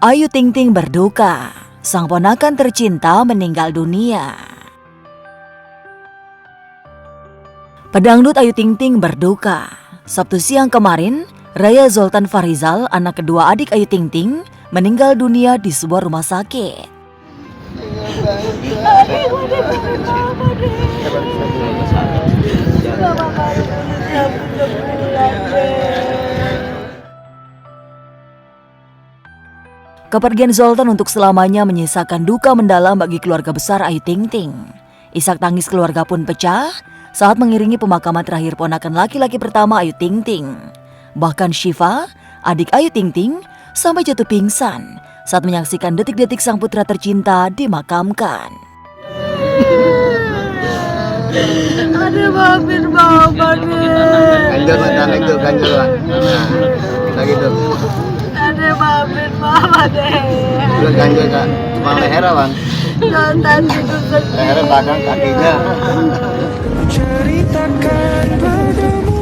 Ayu Ting Ting berduka, sang ponakan tercinta meninggal dunia. Pedangdut Ayu Ting Ting berduka. Sabtu siang kemarin, Raya Zoltan Farizal, anak kedua adik Ayu Ting Ting, meninggal dunia di sebuah rumah sakit. Kepergian Zoltan untuk selamanya menyisakan duka mendalam bagi keluarga besar Ayu Ting Ting. Isak tangis keluarga pun pecah saat mengiringi pemakaman terakhir ponakan laki-laki pertama Ayu Ting Ting. Bahkan Syifa, adik Ayu Ting Ting, sampai jatuh pingsan saat menyaksikan detik-detik sang putra tercinta dimakamkan. Ada maafin mama deh. Ganjel. Nah gitu. Ada maafin mama deh. Udah ganjel kak, cuma leher bang. Zoltan tidur sendiri. Leher belakang kakinya. Ceritakan padamu.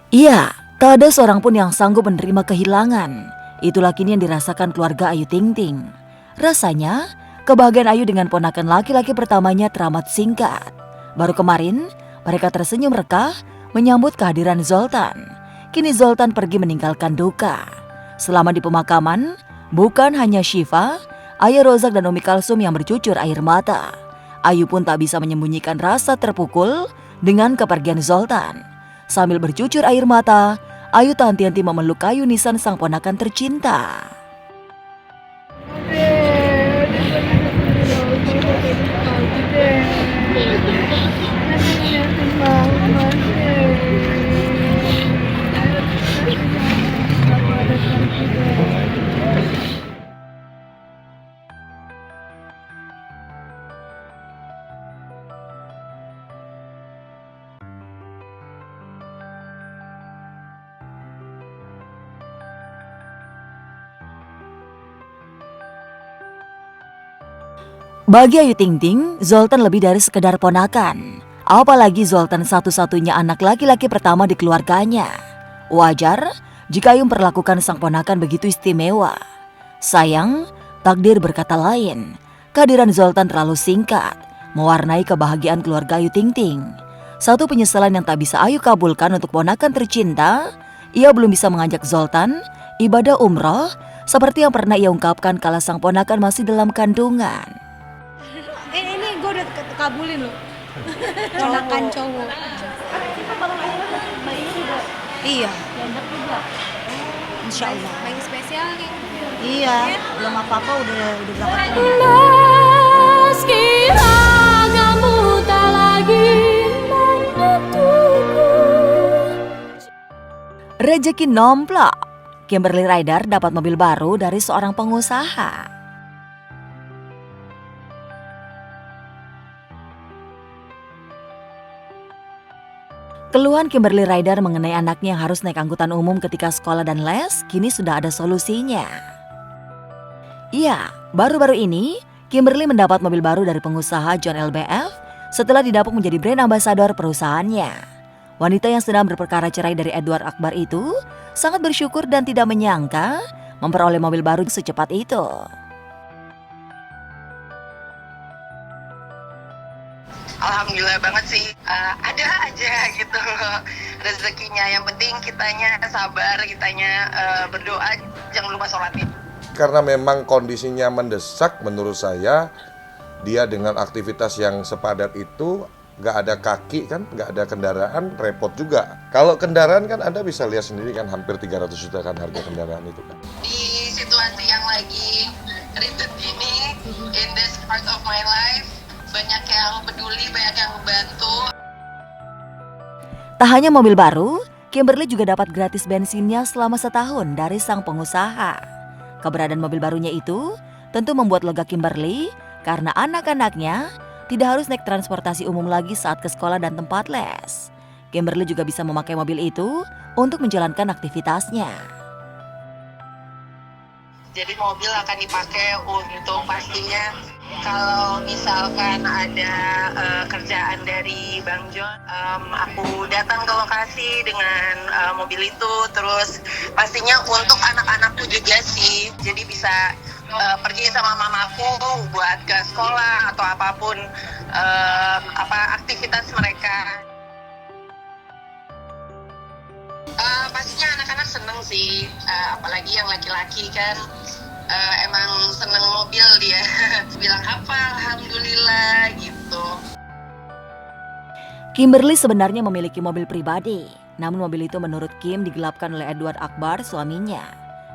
Iya, tak ada seorang pun yang sanggup menerima kehilangan. Itulah kini yang dirasakan keluarga Ayu Ting Ting. Rasanya, kebahagiaan Ayu dengan ponakan laki-laki pertamanya teramat singkat. Baru kemarin, mereka tersenyum rekah menyambut kehadiran Zoltan. Kini Zoltan pergi meninggalkan duka. Selama di pemakaman, bukan hanya Syifa, Ayah Rozak dan Umi Kalsum yang bercucur air mata. Ayu pun tak bisa menyembunyikan rasa terpukul dengan kepergian Zoltan. Sambil bercucur air mata, Ayu tak henti-henti memeluk kayu nisan sang ponakan tercinta. Bagi Ayu Ting Ting, Zoltan lebih dari sekedar ponakan. Apalagi Zoltan satu-satunya anak laki-laki pertama di keluarganya. Wajar jika Ayu memperlakukan sang ponakan begitu istimewa. Sayang, takdir berkata lain. Kehadiran Zoltan terlalu singkat, mewarnai kebahagiaan keluarga Ayu Ting Ting. Satu penyesalan yang tak bisa Ayu kabulkan untuk ponakan tercinta, ia belum bisa mengajak Zoltan ibadah umroh seperti yang pernah ia ungkapkan kala sang ponakan masih dalam kandungan. Ini gue udah kabulin loh. Ponakan cowok. Iya. Insya Allah. Bayi spesial nih. Iya. Belum apa-apa udah berangkat. Meski kamu tak lagi menentuku. Rezeki nomplok. Kimberly Ryder dapat mobil baru dari seorang pengusaha. Keluhan Kimberly Ryder mengenai anaknya yang harus naik angkutan umum ketika sekolah dan les, kini sudah ada solusinya. Iya, baru-baru ini, Kimberly mendapat mobil baru dari pengusaha John LBF setelah didapuk menjadi brand ambassador perusahaannya. Wanita yang sedang berperkara cerai dari Edward Akbar itu sangat bersyukur dan tidak menyangka memperoleh mobil baru secepat itu. Alhamdulillah banget sih, ada aja gitu rezekinya. Yang penting kitanya sabar, kitanya berdoa, jangan lupa sholatin. Karena memang kondisinya mendesak, menurut saya dia dengan aktivitas yang sepadat itu, nggak ada kaki kan, nggak ada kendaraan, repot juga. Kalau kendaraan kan Anda bisa lihat sendiri kan, hampir 300 juta kan harga kendaraan itu kan. Di situasi yang lagi ribet ini, in this part of my life, banyak yang peduli, banyak yang membantu. Tak hanya mobil baru, Kimberly juga dapat gratis bensinnya selama setahun dari sang pengusaha. Keberadaan mobil barunya itu tentu membuat lega Kimberly karena anak-anaknya tidak harus naik transportasi umum lagi saat ke sekolah dan tempat les. Kimberly juga bisa memakai mobil itu untuk menjalankan aktivitasnya. Jadi mobil akan dipakai untuk pastinya kalau misalkan ada kerjaan dari Bang John, aku datang ke lokasi dengan mobil itu. Terus pastinya untuk anak-anakku juga sih, jadi bisa pergi sama mamaku buat ke sekolah atau apapun aktivitas mereka. Pastinya anak-anak seneng sih, apalagi yang laki-laki kan emang seneng mobil dia. Bilang apa, alhamdulillah gitu. Kimberly sebenarnya memiliki mobil pribadi, namun mobil itu menurut Kim digelapkan oleh Edward Akbar, suaminya.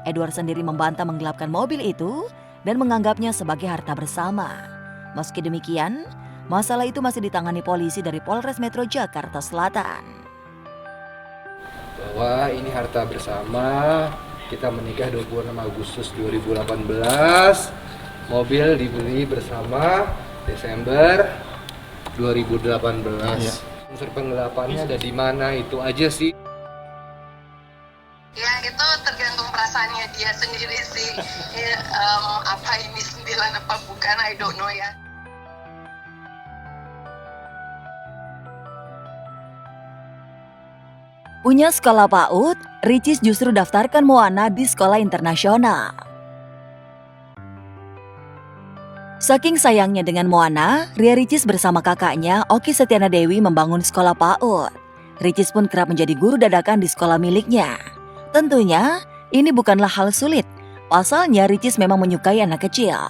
Edward sendiri membantah menggelapkan mobil itu dan menganggapnya sebagai harta bersama. Meski demikian, masalah itu masih ditangani polisi dari Polres Metro Jakarta Selatan. Bahwa ini harta bersama, kita menikah 26 Agustus 2018, mobil dibeli bersama Desember 2018. Unsur penggelapannya ada di mana, itu aja sih. Ya itu tergantung perasaannya dia sendiri sih. Ya, apa ini 9 apa bukan, I don't know ya. Punya sekolah PAUD, Ricis justru daftarkan Moana di sekolah internasional. Saking sayangnya dengan Moana, Ria Ricis bersama kakaknya Oki Setiana Dewi membangun sekolah PAUD. Ricis pun kerap menjadi guru dadakan di sekolah miliknya. Tentunya, ini bukanlah hal sulit. Pasalnya Ricis memang menyukai anak kecil.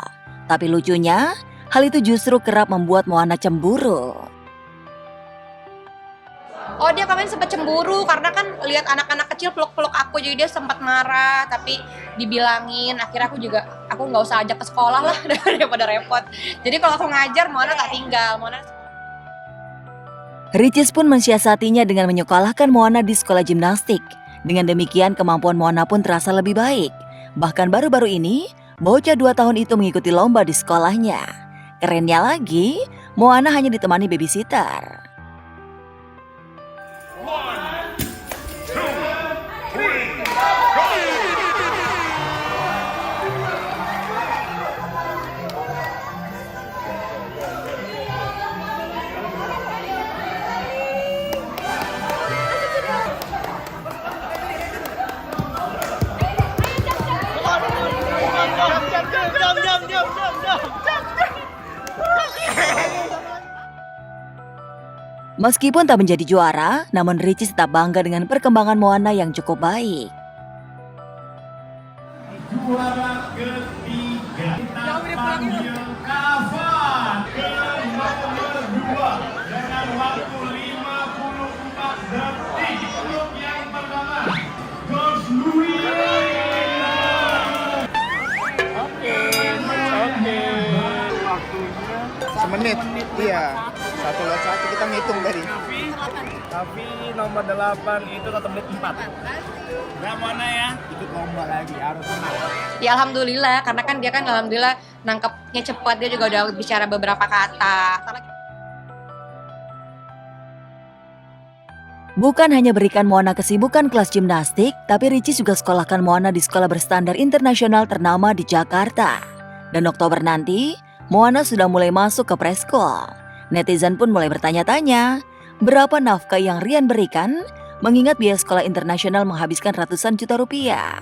Tapi lucunya, hal itu justru kerap membuat Moana cemburu. Oh, dia kemarin sempat cemburu karena kan lihat anak-anak kecil peluk-peluk aku, jadi dia sempat marah, tapi dibilangin. Akhirnya aku nggak usah ajak ke sekolah lah daripada repot. Jadi kalau aku ngajar, Moana tak tinggal. Ricis pun mensiasatinya dengan menyekolahkan Moana di sekolah gimnastik. Dengan demikian kemampuan Moana pun terasa lebih baik. Bahkan baru-baru ini, bocah 2 tahun itu mengikuti lomba di sekolahnya. Kerennya lagi, Moana hanya ditemani babysitter. Meskipun tak menjadi juara, namun Ricis tetap bangga dengan perkembangan Moana yang cukup baik. Juara ketiga kita panggil Kava ke nomor 2 dengan waktu 54 detik. Untuk yang pertama, George Louis. Oke. Waktunya Semenit. Iya. 1 kita ngitung tadi. tapi nomor 8 itu 1 menit 4. Gak mana ya? Ikut lomba lagi, harus menang. Ya alhamdulillah, karena kan dia kan alhamdulillah nangkepnya cepat, dia juga udah bicara beberapa kata. Bukan hanya berikan Moana kesibukan kelas gimnastik, tapi Ricis juga sekolahkan Moana di sekolah berstandar internasional ternama di Jakarta. Dan Oktober nanti, Moana sudah mulai masuk ke preschool. Netizen pun mulai bertanya-tanya, berapa nafkah yang Rian berikan, mengingat biaya sekolah internasional menghabiskan ratusan juta rupiah.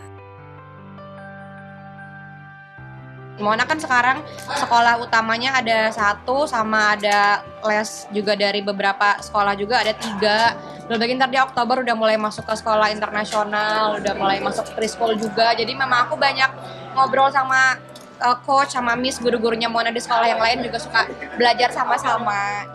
Moana kan sekarang sekolah utamanya ada 1, sama ada les juga dari beberapa sekolah juga ada 3. Belum lagi ntar di Oktober udah mulai masuk ke sekolah internasional, udah mulai masuk preschool juga. Jadi memang aku banyak ngobrol sama coach sama miss, guru-gurunya Moana di sekolah yang lain juga suka belajar sama-sama.